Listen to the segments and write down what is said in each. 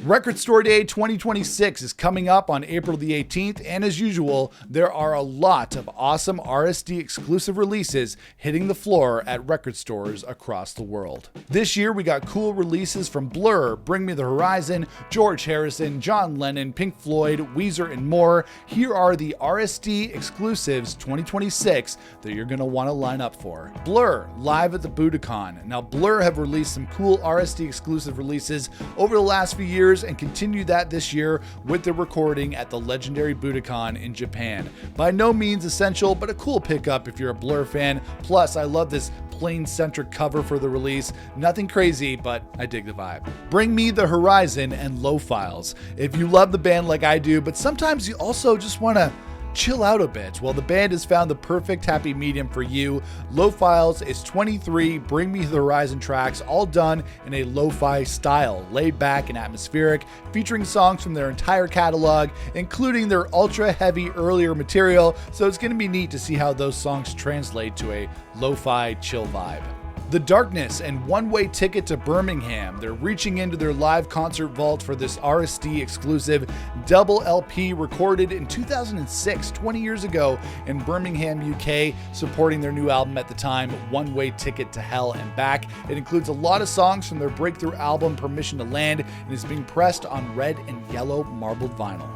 Record Store Day 2026 is coming up on April the 18th, and as usual, there are a lot of awesome RSD exclusive releases hitting the floor at record stores across the world. This year, we got cool releases from Blur, Bring Me the Horizon, George Harrison, John Lennon, Pink Floyd, Weezer, and more. Here are the RSD exclusives 2026 that you're going to want to line up for. Blur, live at the Budokan. Now, Blur have released some cool RSD exclusive releases over the last few years and continue that this year with their recording at the legendary Budokan in Japan. By no means essential, but a cool pickup if you're a Blur fan. Plus, I love this plain-centric cover for the release. Nothing crazy, but I dig the vibe. Bring Me the Horizon and Low Files. If you love the band like I do, but sometimes you also just want to chill out a bit, well, the band has found the perfect happy medium for you. Low Files is 23 Bring Me the Horizon tracks, all done in a lo-fi style, laid back and atmospheric, featuring songs from their entire catalog, including their ultra-heavy earlier material, so it's going to be neat to see how those songs translate to a lo-fi chill vibe. The Darkness and One Way Ticket to Birmingham. They're reaching into their live concert vault for this RSD exclusive double LP recorded in 2006, 20 years ago in Birmingham, UK, supporting their new album at the time, One Way Ticket to Hell and Back. It includes a lot of songs from their breakthrough album, Permission to Land, and is being pressed on red and yellow marbled vinyl.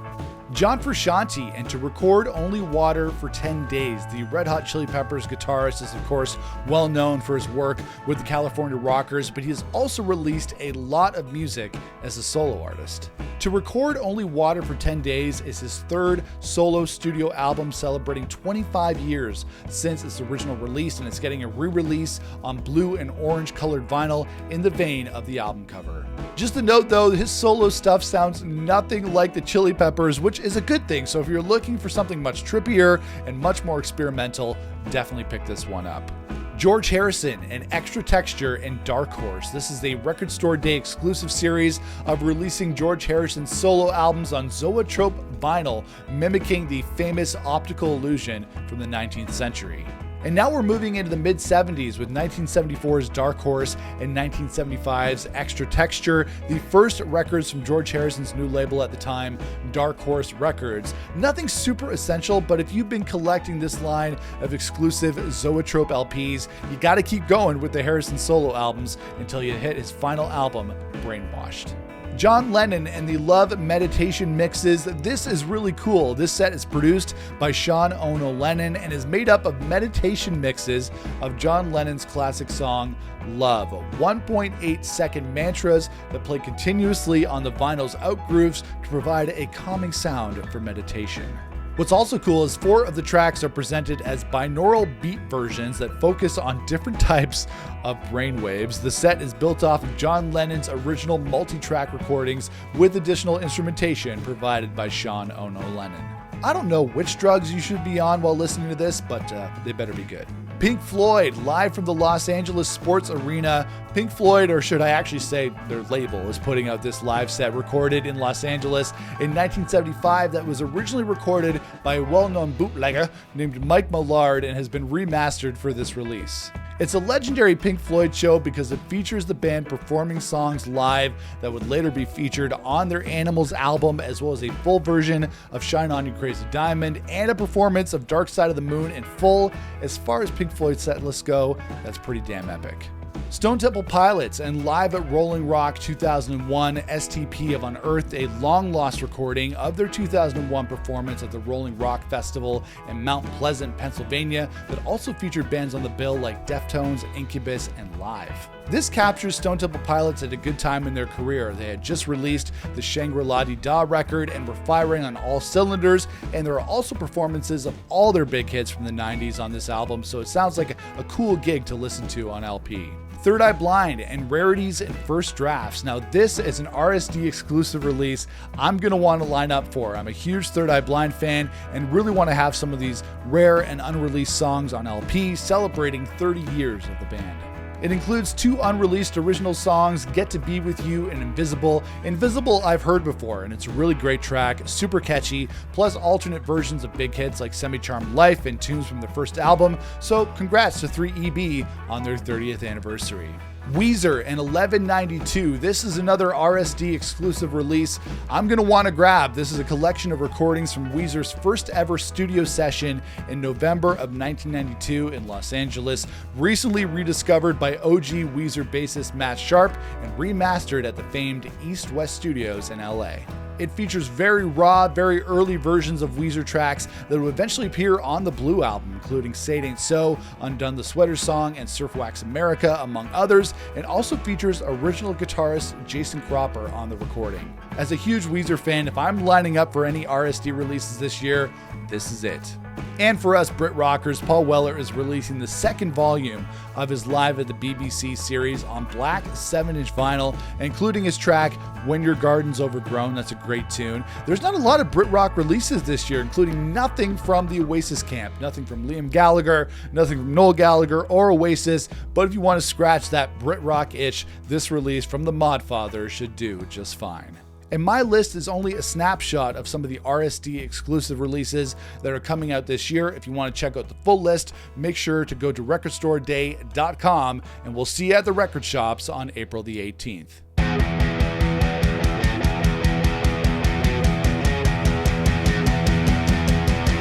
John Frusciante, and To Record Only Water for 10 Days. The Red Hot Chili Peppers guitarist is, of course, well known for his work with the California Rockers, but he has also released a lot of music as a solo artist. To Record Only Water for 10 Days is his third solo studio album, celebrating 25 years since its original release, and it's getting a re-release on blue and orange colored vinyl in the vein of the album cover. Just a note though, his solo stuff sounds nothing like the Chili Peppers, which is a good thing, so if you're looking for something much trippier and much more experimental, definitely pick this one up. George Harrison and Extra Texture and Dark Horse. This is a Record Store Day exclusive series of releasing George Harrison's solo albums on Zoetrope vinyl, mimicking the famous optical illusion from the 19th century. And now we're moving into the mid-70s with 1974's Dark Horse and 1975's Extra Texture, the first records from George Harrison's new label at the time, Dark Horse Records. Nothing super essential, but if you've been collecting this line of exclusive Zoetrope LPs, you gotta keep going with the Harrison solo albums until you hit his final album, Brainwashed. John Lennon and the Love Meditation Mixes. This is really cool. This set is produced by Sean Ono Lennon and is made up of meditation mixes of John Lennon's classic song, Love. 1.8 second mantras that play continuously on the vinyl's outgrooves to provide a calming sound for meditation. What's also cool is 4 of the tracks are presented as binaural beat versions that focus on different types of brainwaves. The set is built off of John Lennon's original multi-track recordings with additional instrumentation provided by Sean Ono Lennon. I don't know which drugs you should be on while listening to this, but they better be good. Pink Floyd, live from the Los Angeles Sports Arena. Pink Floyd, or should I actually say their label, is putting out this live set recorded in Los Angeles in 1975 that was originally recorded by a well-known bootlegger named Mike Millard and has been remastered for this release. It's a legendary Pink Floyd show because it features the band performing songs live that would later be featured on their Animals album, as well as a full version of Shine On You Crazy Diamond and a performance of Dark Side of the Moon in full. As far as Pink Floyd set lists go, that's pretty damn epic. Stone Temple Pilots and Live at Rolling Rock 2001, STP have unearthed a long-lost recording of their 2001 performance at the Rolling Rock Festival in Mount Pleasant, Pennsylvania, that also featured bands on the bill like Deftones, Incubus, and Live. This captures Stone Temple Pilots at a good time in their career. They had just released the Shangri-La-Di-Da record and were firing on all cylinders, and there are also performances of all their big hits from the 90s on this album, so it sounds like a cool gig to listen to on LP. Third Eye Blind and Rarities and First Drafts. Now this is an RSD exclusive release I'm going to want to line up for. I'm a huge Third Eye Blind fan and really want to have some of these rare and unreleased songs on LP celebrating 30 years of the band. It includes 2 unreleased original songs, Get to Be With You and Invisible. Invisible I've heard before, and it's a really great track, super catchy, plus alternate versions of big hits like Semi-Charmed Life and tunes from the first album, so congrats to 3EB on their 30th anniversary. Weezer and 1192. This is another RSD exclusive release I'm going to want to grab. This is a collection of recordings from Weezer's first ever studio session in November of 1992 in Los Angeles, recently rediscovered by OG Weezer bassist Matt Sharp and remastered at the famed East West Studios in LA. It features very raw, very early versions of Weezer tracks that would eventually appear on the Blue album, including Say It Ain't So, Undone the Sweater Song, and Surf Wax America, among others. It also features original guitarist Jason Cropper on the recording. As a huge Weezer fan, if I'm lining up for any RSD releases this year, this is it. And for us Brit rockers, Paul Weller is releasing the second volume of his Live at the BBC series on black 7-inch vinyl, including his track When Your Garden's Overgrown. That's a great tune. There's not a lot of Brit rock releases this year, including nothing from the Oasis camp, nothing from Liam Gallagher, nothing from Noel Gallagher or Oasis. But if you want to scratch that Brit rock itch, this release from the Modfathers should do just fine. And my list is only a snapshot of some of the RSD exclusive releases that are coming out this year. If you want to check out the full list, make sure to go to recordstoreday.com, and we'll see you at the record shops on April the 18th.